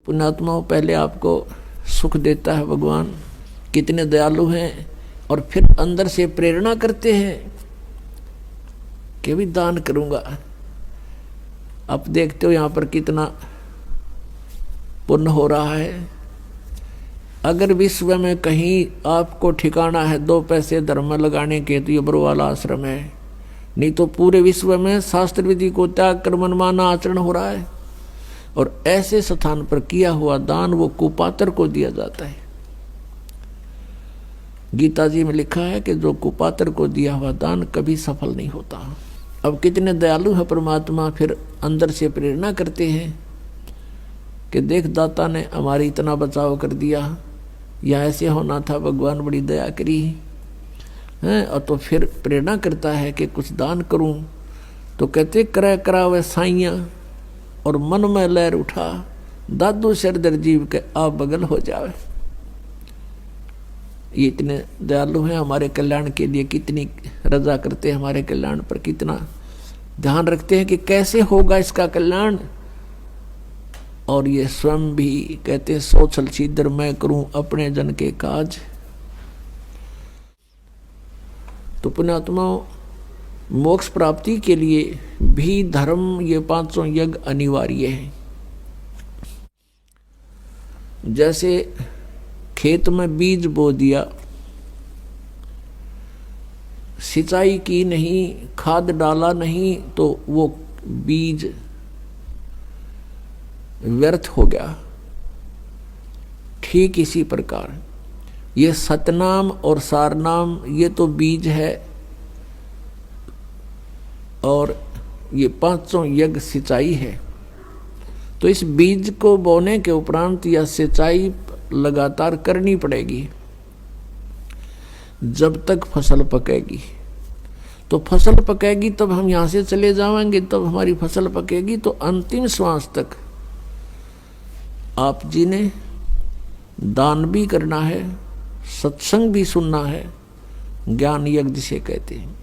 पुण्यात्माओं, पहले आपको सुख देता है भगवान, कितने दयालु हैं, और फिर अंदर से प्रेरणा करते हैं कि भी दान करूंगा। आप देखते हो यहाँ पर कितना पुण्य हो रहा है। अगर विश्व में कहीं आपको ठिकाना है 2 पैसे धर्म में लगाने के, तो ये बरवाला आश्रम है। नहीं तो पूरे विश्व में शास्त्र विधि को त्याग कर मनमाना आचरण हो रहा है, और ऐसे स्थान पर किया हुआ दान वो कुपात्र को दिया जाता है। गीता जी में लिखा है कि जो कुपात्र को दिया हुआ दान कभी सफल नहीं होता। अब कितने दयालु है परमात्मा, फिर अंदर से प्रेरणा करते हैं कि देख दाता ने हमारी इतना बचाव कर दिया, या ऐसे होना था, भगवान बड़ी दया करी है। और तो फिर प्रेरणा करता है कि कुछ दान करूं। तो कहते करे करावे साइया, और मन में लहर उठा, दादू सरदर जीव के आप बगल हो जावे। ये इतने दयालु हैं, हमारे कल्याण के लिए कितनी रजा करते हैं, हमारे कल्याण पर कितना ध्यान रखते हैं कि कैसे होगा इसका कल्याण। और ये स्वयं भी कहते हैं सोचल सीधर मैं करूं अपने जन के काज। तो पुण्यात्माओं, मोक्ष प्राप्ति के लिए भी धर्म, ये 5 यज्ञ अनिवार्य है। जैसे खेत में बीज बो दिया, सिंचाई की नहीं, खाद डाला नहीं, तो वो बीज व्यर्थ हो गया। ठीक इसी प्रकार ये सतनाम और सारनाम, ये तो बीज है, और ये 5 यज्ञ सिंचाई है। तो इस बीज को बोने के उपरांत यह सिंचाई लगातार करनी पड़ेगी जब तक फसल पकेगी। तो फसल पकेगी तब हम यहाँ से चले जाएंगे, तब हमारी फसल पकेगी। तो अंतिम श्वास तक आप जी ने दान भी करना है, सत्संग भी सुनना है, ज्ञान यज्ञ जिसे कहते हैं,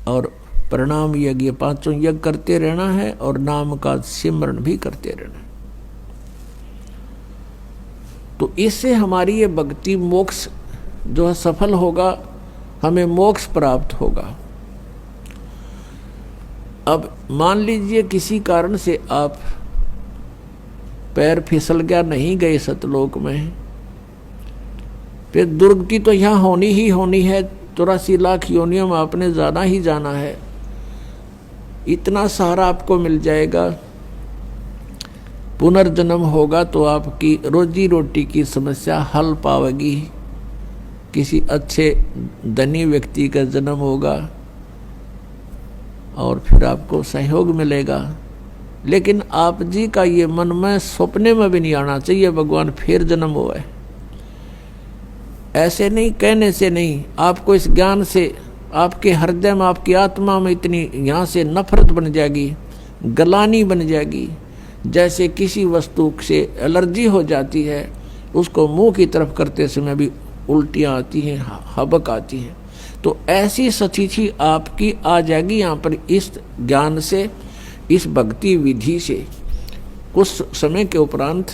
और प्रणाम यज्ञ, ये 5 यज्ञ करते रहना है, और नाम का सिमरण भी करते रहना है। तो इससे हमारी ये भक्ति मोक्ष जो है सफल होगा, हमें मोक्ष प्राप्त होगा। अब मान लीजिए किसी कारण से आप पैर फिसल गया, नहीं गए सतलोक में, फिर दुर्गति तो यहाँ होनी ही होनी है। 84 लाख योनियों में आपने जाना ही जाना है। इतना सहारा आपको मिल जाएगा, पुनर्जन्म होगा तो आपकी रोजी रोटी की समस्या हल पावेगी। किसी अच्छे धनी व्यक्ति का जन्म होगा और फिर आपको सहयोग मिलेगा। लेकिन आप जी का ये मन में सपने में भी नहीं आना चाहिए भगवान फिर जन्म हुआ है। ऐसे नहीं, कहने से नहीं, आपको इस ज्ञान से आपके हृदय में, आपकी आत्मा में इतनी यहाँ से नफरत बन जाएगी, गलानी बन जाएगी। जैसे किसी वस्तु से एलर्जी हो जाती है, उसको मुंह की तरफ करते समय भी उल्टियाँ आती हैं, हबक आती हैं। तो ऐसी स्थिति आपकी आ जाएगी यहाँ पर इस ज्ञान से, इस भक्ति विधि से। कुछ समय के उपरांत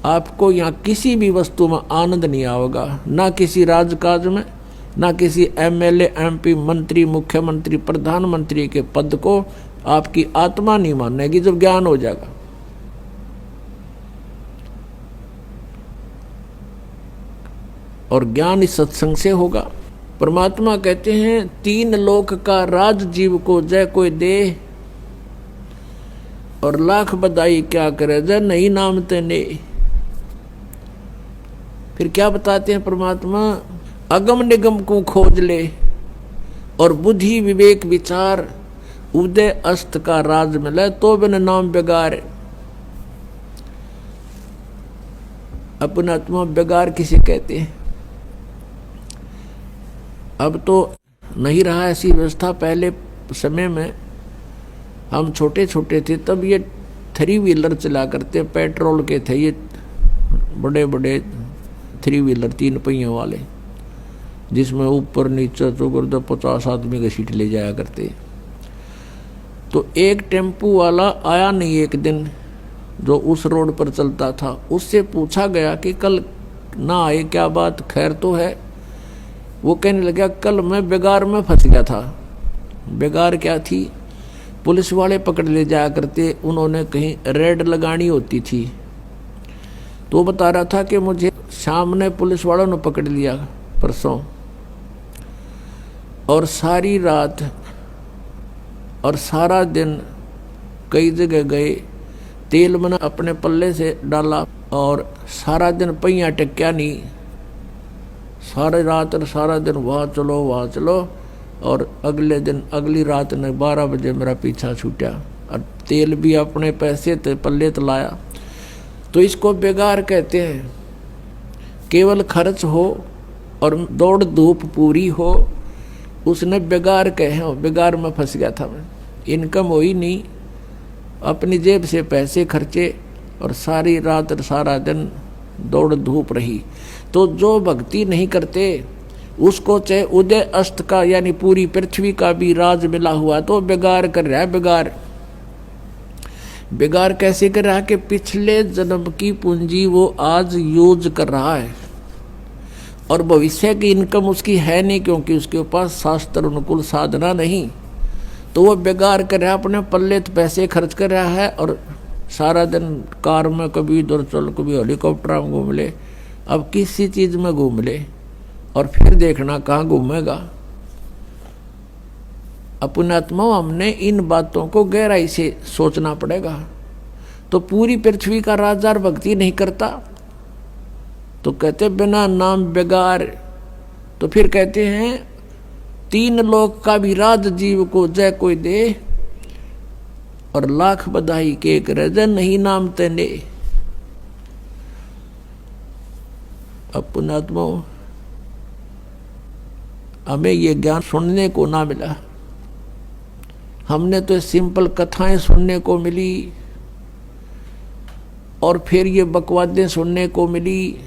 आपको यहाँ किसी भी वस्तु में आनंद नहीं आएगा, ना किसी राजकाज में, ना किसी एमएलए, एमपी, मंत्री, मुख्यमंत्री, प्रधानमंत्री के पद को आपकी आत्मा नहीं मानेगी जब ज्ञान हो जाएगा। और ज्ञान इस सत्संग से होगा। परमात्मा कहते हैं 3 लोक का राज जीव को जय कोई दे, और लाख बधाई क्या करे जय नहीं नाम तेने। फिर क्या बताते हैं परमात्मा, अगम निगम को खोज ले, और बुद्धि विवेक विचार उदय अस्त का राज मिले, तो बिन नाम बेगार। अपना आत्मा बेगार किसे कहते हैं? अब तो नहीं रहा ऐसी व्यवस्था। पहले समय में हम छोटे छोटे थे तब ये 3 व्हीलर चला करते, पेट्रोल के थे ये बड़े बड़े 3 व्हीलर 3 पहियों वाले, जिसमें ऊपर नीचे चौगर्द 50 आदमी की सीट ले जाया करते। तो एक टेम्पू वाला आया नहीं एक दिन, जो उस रोड पर चलता था, उससे पूछा गया कि कल ना आए, क्या बात, खैर तो है? वो कहने लगा, कल मैं बेगार में फंस गया था। बेगार क्या थी? पुलिस वाले पकड़ ले जाया करते, उन्होंने कहीं रेड लगानी होती थी। तो बता रहा था कि मुझे शाम ने पुलिस वालों ने पकड़ लिया परसों, और सारी रात और सारा दिन कई जगह गए, तेल मैंने अपने पल्ले से डाला और सारा दिन पहिया टेक्या नहीं, सारी रात और सारा दिन वहाँ चलो, और अगले दिन अगली रात ने 12 बजे मेरा पीछा छूटा, और तेल भी अपने पैसे ते पल्ले तो लाया। तो इसको बेगार कहते हैं। केवल खर्च हो और दौड़ धूप पूरी हो, उसने बेगार कहे, बेगार में फंस गया था मैं, इनकम हुई नहीं, अपनी जेब से पैसे खर्चे और सारी रात और सारा दिन दौड़ धूप रही। तो जो भक्ति नहीं करते उसको चाहे उदय अस्त का यानी पूरी पृथ्वी का भी राज मिला हुआ तो बेगार कर रहा है। बेगार कैसे कर रहा है कि पिछले जन्म की पूंजी वो आज यूज कर रहा है और भविष्य की इनकम उसकी है नहीं, क्योंकि उसके पास शास्त्र अनुकूल साधना नहीं। तो वो बेगार कर रहा है, अपने पल्ले पैसे खर्च कर रहा है और सारा दिन कार में कभी इधर चल, कभी हेलीकॉप्टर में घूम ले, अब किसी चीज़ में घूम ले और फिर देखना कहाँ घूमेगा। अपने आत्मा हमने इन बातों को गहराई से सोचना पड़ेगा। तो पूरी पृथ्वी का राजा भक्ति नहीं करता तो कहते बिना नाम बेगार। तो फिर कहते हैं 3 लोक का भी राज जीव को जय कोई दे, और लाख बधाई के एक रजन नहीं नाम तेने। पुण्यात्मा, हमें ये ज्ञान सुनने को ना मिला, हमने तो सिंपल कथाएं सुनने को मिली और फिर ये बकवादें सुनने को मिली,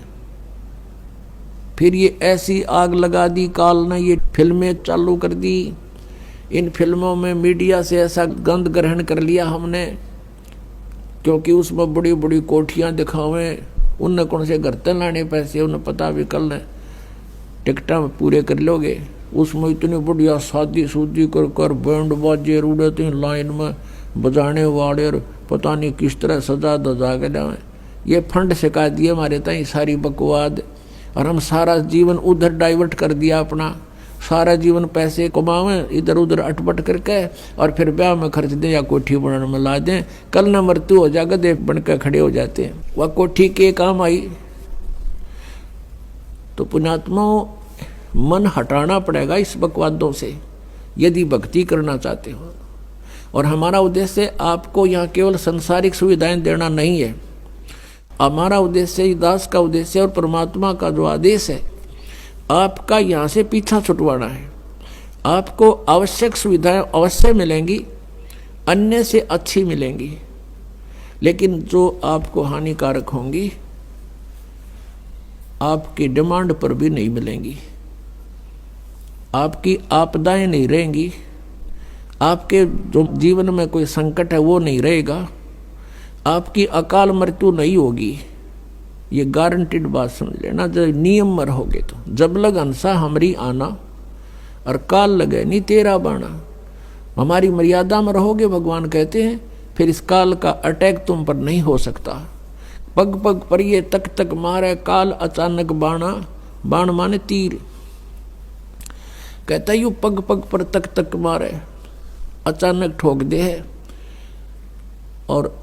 फिर ये ऐसी आग लगा दी काल ने, ये फिल्में चालू कर दी। इन फिल्मों में मीडिया से ऐसा गंध ग्रहण कर लिया हमने, क्योंकि उसमें बड़ी बड़ी कोठियां दिखावें, उनने कौन से घर तक लाने पैसे, उन्हें पता भी कल ने टिकटा पूरे कर लोगे। उसमें इतनी बढ़िया शादी सूदी कर कर बैंड बाजे रूड़े लाइन में बजाने वाले, और पता नहीं किस तरह सजा दजा के जाए। ये फंड सिखा दिए हमारे ताई सारी बकवाद, और हम सारा जीवन उधर डाइवर्ट कर दिया अपना, सारा जीवन पैसे कमावें इधर उधर अटपट करके, और फिर ब्याह में खर्च दें या कोठी बनाने में ला दें। कल न मृत्यु हो जाएगा, देख बन कर खड़े हो जाते हैं, वह कोठी के काम आई। तो पुण्यात्मा, मन हटाना पड़ेगा इस बकवादों से यदि भक्ति करना चाहते हो। और हमारा उद्देश्य आपको यहाँ केवल संसारिक सुविधाएं देना नहीं है, हमारा उद्देश्य, दास का उद्देश्य और परमात्मा का जो आदेश है, आपका यहाँ से पीछा छुटवाना है। आपको आवश्यक सुविधाएं अवश्य मिलेंगी, अन्य से अच्छी मिलेंगी, लेकिन जो आपको हानिकारक होंगी आपकी डिमांड पर भी नहीं मिलेंगी। आपकी आपदाएं नहीं रहेंगी, आपके जो जीवन में कोई संकट है वो नहीं रहेगा, आपकी अकाल मृत्यु नहीं होगी। ये गारंटीड बात समझ लेना। जब नियम में रहोगे तो जब लग हंसा हमरी आना और काल लगे नहीं तेरा बाना, हमारी मर्यादा में रहोगे भगवान कहते हैं, फिर इस काल का अटैक तुम पर नहीं हो सकता। पग पग पर ये तक तक मारे काल अचानक बाणा, बाण माने तीर, कहता यू पग पग पर तक तक मारे, अचानक ठोक दे है। और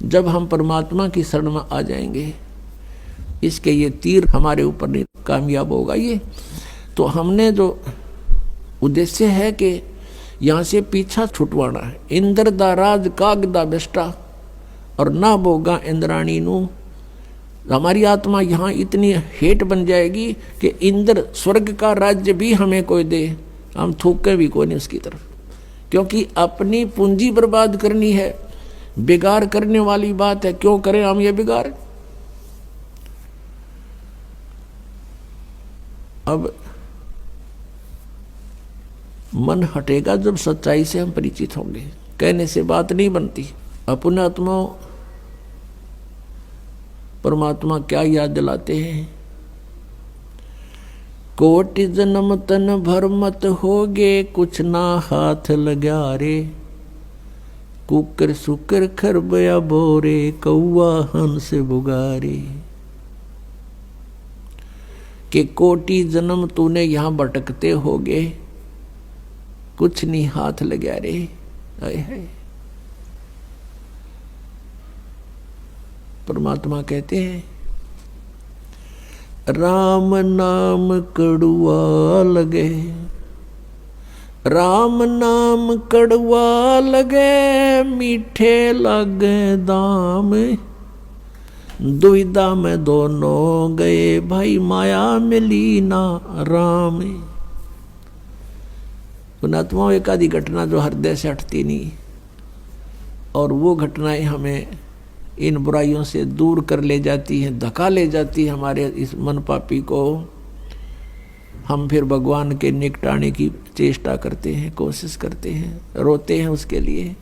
जब हम परमात्मा की शरण में आ जाएंगे, इसके ये तीर हमारे ऊपर नहीं कामयाब होगा। ये तो हमने जो उद्देश्य है कि यहाँ से पीछा छुटवाना है। इंद्र दा राज कागदा बेस्टा और ना बोगा इंद्राणी नू। हमारी आत्मा यहाँ इतनी हेट बन जाएगी कि इंद्र स्वर्ग का राज्य भी हमें कोई दे, हम थूके भी कोई नहीं उसकी तरफ, क्योंकि अपनी पूंजी बर्बाद करनी है। बिगाड़ करने वाली बात है, क्यों करें हम ये बिगाड़। अब मन हटेगा जब सच्चाई से हम परिचित होंगे, कहने से बात नहीं बनती। अपने आत्मा परमात्मा क्या याद दिलाते हैं? कोटि जन्म तन भर मत होगे, कुछ ना हाथ लगा रे। कुकर सुकर खरबया बोरे, कौआ हंस बुगारे। कि कोटि जन्म तूने यहां भटकते होगे, कुछ नहीं हाथ लगा रे। है परमात्मा कहते हैं, राम नाम कड़ुआ लगे, राम नाम कड़ुआ लगे, मीठे लगे दाम। दुविधा में दोनों गए, भाई माया मिली ना राम। पुणात्मा एक आदि घटना जो हृदय से हटती नहीं, और वो घटनाएं हमें इन बुराइयों से दूर कर ले जाती हैं, धक्का ले जाती है हमारे इस मन पापी को। हम फिर भगवान के निकटाने की चेष्टा करते हैं, कोशिश करते हैं, रोते हैं उसके लिए।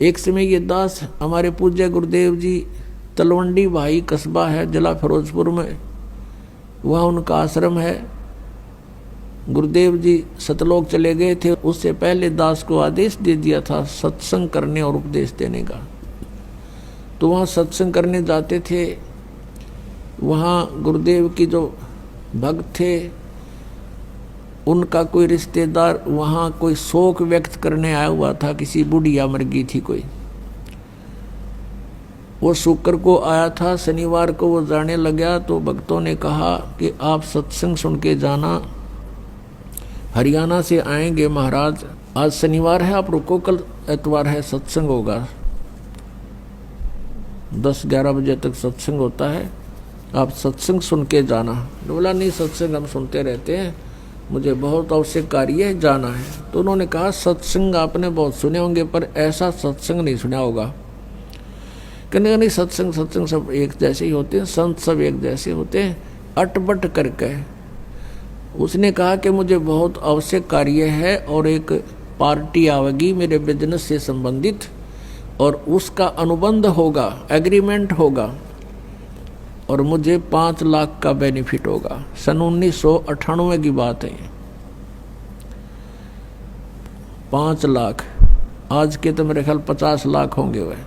एक समय ये दास हमारे पूज्य गुरुदेव जी, तलवंडी भाई कस्बा है जिला फिरोजपुर में, वहाँ उनका आश्रम है। गुरुदेव जी सतलोक चले गए थे, उससे पहले दास को आदेश दे दिया था सत्संग करने और उपदेश देने का। तो वहाँ सत्संग करने जाते थे। वहाँ गुरुदेव की जो भक्त थे, उनका कोई रिश्तेदार वहाँ कोई शोक व्यक्त करने आया हुआ था, किसी बुढ़िया मर गई थी कोई। वो शुक्र को आया था, शनिवार को वो जाने लगा। तो भक्तों ने कहा कि आप सत्संग सुन के जाना, हरियाणा से आएंगे महाराज, आज शनिवार है, आप रुको, कल एतवार है, सत्संग होगा, 10-11 बजे तक सत्संग होता है, आप सत्संग सुन के जाना। बोला नहीं, सत्संग हम सुनते रहते हैं, मुझे बहुत आवश्यक कार्य है, जाना है। तो उन्होंने कहा सत्संग आपने बहुत सुने होंगे, पर ऐसा सत्संग नहीं सुना होगा। कहने नहीं, सत्संग सब एक जैसे ही होते हैं, संत सब एक जैसे होते हैं, अटबट करके। उसने कहा कि मुझे बहुत आवश्यक कार्य है और एक पार्टी आवेगी मेरे बिजनेस से संबंधित, और उसका अनुबंध होगा, एग्रीमेंट होगा, और मुझे 5 लाख का बेनिफिट होगा। सन 1998 की बात है। 5 लाख, आज के तो मेरे ख्याल 50 लाख होंगे वह।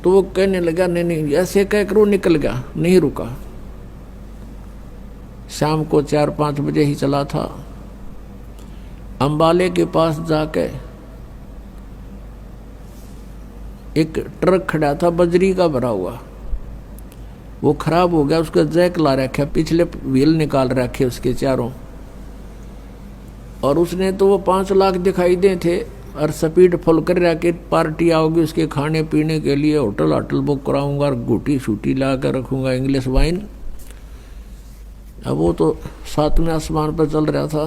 तो वो कहने लगा नहीं, ऐसे कह कर वो निकल गया, नहीं रुका। शाम को 4-5 बजे ही चला था। अंबाले के पास जाके एक ट्रक खड़ा था बजरी का भरा हुआ, वो खराब हो गया, उसका जैक ला रखे, पिछले व्हील निकाल रखे उसके चारों, और उसने तो वो 5 लाख दिखाई दे थे, और स्पीड फुल कर रखे, पार्टी आओगी उसके खाने पीने के लिए, होटल बुक कराऊंगा और गुटी शूटी ला कर रखूंगा, इंग्लिश वाइन। अब वो तो 7वें आसमान पर चल रहा था,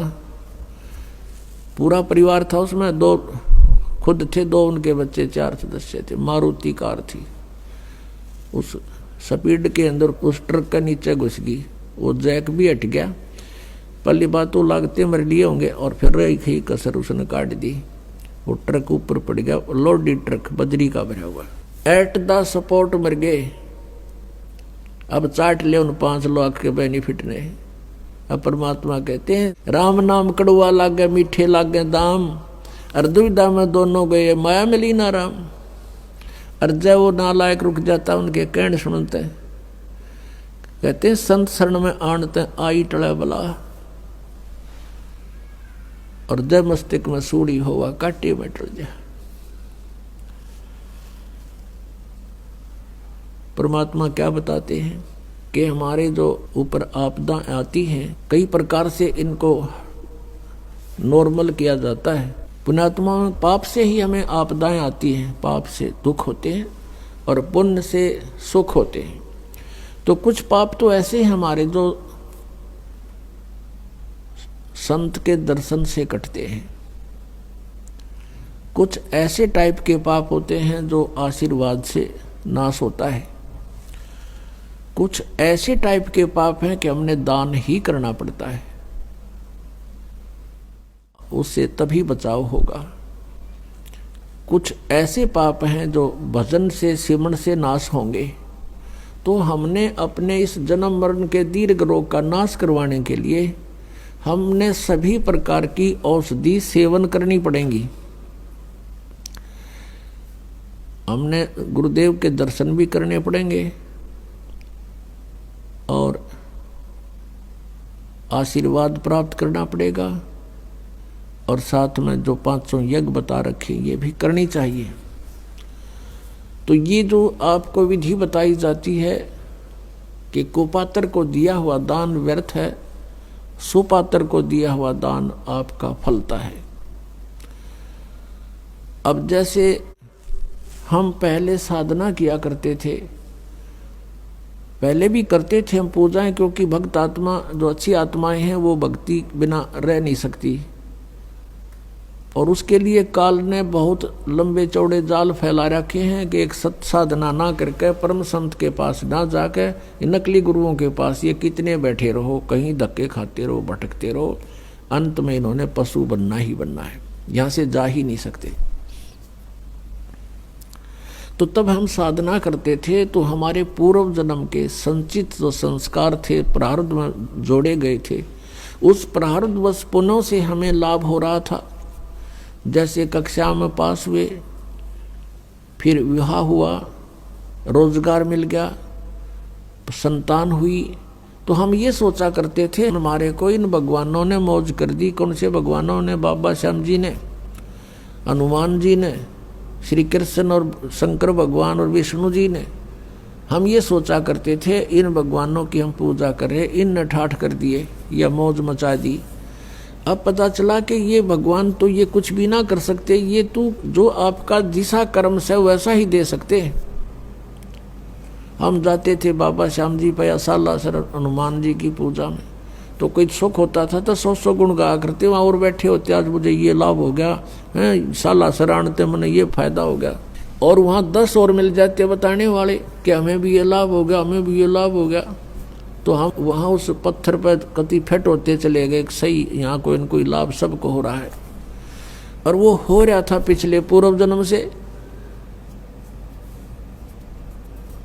पूरा परिवार था उसमें, 2 खुद थे, 2 उनके बच्चे, 4 सदस्य थे। मारुति कार थी, उस स्पीड के अंदर उस ट्रक का नीचे घुस गई, वो जैक भी हट गया। पहली बात तो लागते मर लिए होंगे, और फिर रही कसर उसने काट दी, वो ट्रक ऊपर पड़ गया, लोडेड ट्रक बजरी का भरा हुआ, एट द सपोर्ट मर गए। अब चाट ले उन 5 लाख के बेनिफिट ने। अब परमात्मा कहते हैं, राम नाम कड़ुआ लागे, मीठे लागे दाम, और दुविधा में दोनों गए, माया मिली ना राम। और जब वो नालायक रुक जाता, उनके कहने सुनते, कहते हैं संत शरण में आणते आई टले बला, और जब मस्तिष्क में सूढ़ी होवा काटे में टल जा। परमात्मा क्या बताते हैं कि हमारे जो ऊपर आपदा आती हैं, कई प्रकार से इनको नॉर्मल किया जाता है। पुण्यात्मा पाप से ही हमें आपदाएं आती हैं, पाप से दुख होते हैं और पुण्य से सुख होते हैं। तो कुछ पाप तो ऐसे हैं हमारे जो संत के दर्शन से कटते हैं, कुछ ऐसे टाइप के पाप होते हैं जो आशीर्वाद से नाश होता है, कुछ ऐसे टाइप के पाप हैं कि हमने दान ही करना पड़ता है, उससे तभी बचाव होगा। कुछ ऐसे पाप हैं जो भजन से सिमरण से नाश होंगे। तो हमने अपने इस जन्म मरण के दीर्घ रोग का नाश करवाने के लिए हमने सभी प्रकार की औषधि सेवन करनी पड़ेंगी। हमने गुरुदेव के दर्शन भी करने पड़ेंगे और आशीर्वाद प्राप्त करना पड़ेगा, और साथ में जो 500 यज्ञ बता रखे ये भी करनी चाहिए। तो ये जो आपको विधि बताई जाती है कि कुपात्र को दिया हुआ दान व्यर्थ है, सुपात्र को दिया हुआ दान आपका फलता है। अब जैसे हम पहले साधना किया करते थे, पहले भी करते थे हम पूजाएं, क्योंकि भक्त आत्मा जो अच्छी आत्माएं हैं वो भक्ति बिना रह नहीं सकती, और उसके लिए काल ने बहुत लंबे चौड़े जाल फैला रखे हैं कि एक सत साधना ना करके परम संत के पास ना जाके नकली गुरुओं के पास ये कितने बैठे रहो, कहीं धक्के खाते रहो, भटकते रहो, अंत में इन्होंने पशु बनना ही बनना है, यहाँ से जा ही नहीं सकते। तो तब हम साधना करते थे तो हमारे पूर्व जन्म के संचित जो संस्कार थे, प्रारब्ध में जोड़े गए थे, उस प्रारब्धवश पुण्यों से हमें लाभ हो रहा था। जैसे कक्षा में पास हुए, फिर विवाह हुआ, रोजगार मिल गया, संतान हुई, तो हम ये सोचा करते थे हमारे को इन भगवानों ने मौज कर दी। कौन से भगवानों ने? बाबा श्याम जी ने, हनुमान जी ने, श्री कृष्ण और शंकर भगवान और विष्णु जी ने। हम ये सोचा करते थे इन भगवानों की हम पूजा करें, इन ने ठाठ कर दिए या मौज मचा दी। अब पता चला कि ये भगवान तो ये कुछ भी ना कर सकते, ये तो जो आपका जिसा कर्म से वैसा ही दे सकते। हम जाते थे बाबा श्याम जी पया सालासर हनुमान जी की पूजा में, तो कोई सुख होता था तो 100 गुण गा करते, वहाँ और बैठे होते, आज मुझे ये लाभ हो गया है, सालासर आनते मैंने ये फायदा हो गया, और वहाँ 10 और मिल जाते बताने वाले कि हमें भी ये लाभ हो गया, हमें भी ये लाभ हो गया। तो हम वहाँ उस पत्थर पर कति फेट होते चले गए, सही यहाँ कोई न कोई लाभ सबको हो रहा है, और वो हो रहा था पिछले पूर्व जन्म से।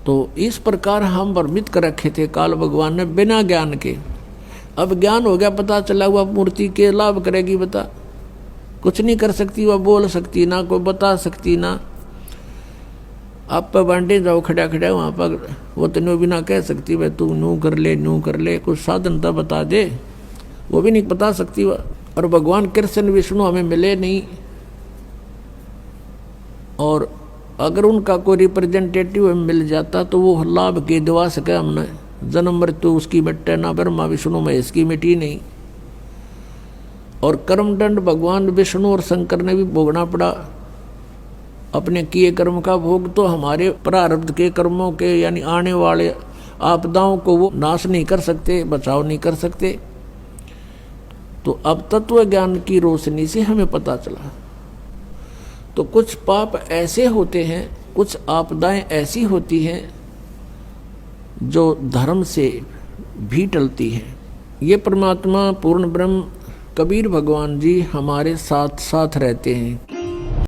तो इस प्रकार हम भ्रमित कर रखे थे काल भगवान ने बिना ज्ञान के। अब ज्ञान हो गया, पता चला वह मूर्ति के लाभ करेगी, बता कुछ नहीं कर सकती, वह बोल सकती ना, कोई बता सकती ना। आप पर बांटे जाओ खड़ा खड़ा वहाँ पर, वो तेनों भी ना कह सकती भाई तू नू कर ले, कुछ साधन तो बता दे, वो भी नहीं बता सकती वह। और भगवान कृष्ण विष्णु हमें मिले नहीं, और अगर उनका कोई रिप्रेजेंटेटिव हमें मिल जाता तो वो लाभ के दिवा सके हमने। जन्म मृत्यु उसकी मिट्टे ना, ब्रह्मा विष्णु महेश की मिट्टी नहीं। और कर्मदंड भगवान विष्णु और शंकर ने भी भोगना पड़ा, अपने किए कर्म का भोग। तो हमारे प्रारब्ध के कर्मों के यानी आने वाले आपदाओं को वो नाश नहीं कर सकते, बचाव नहीं कर सकते। तो अब तत्व ज्ञान की रोशनी से हमें पता चला। तो कुछ पाप ऐसे होते हैं, कुछ आपदाएं ऐसी होती हैं जो धर्म से भी टलती हैं। ये परमात्मा पूर्ण ब्रह्म कबीर भगवान जी हमारे साथ साथ रहते हैं।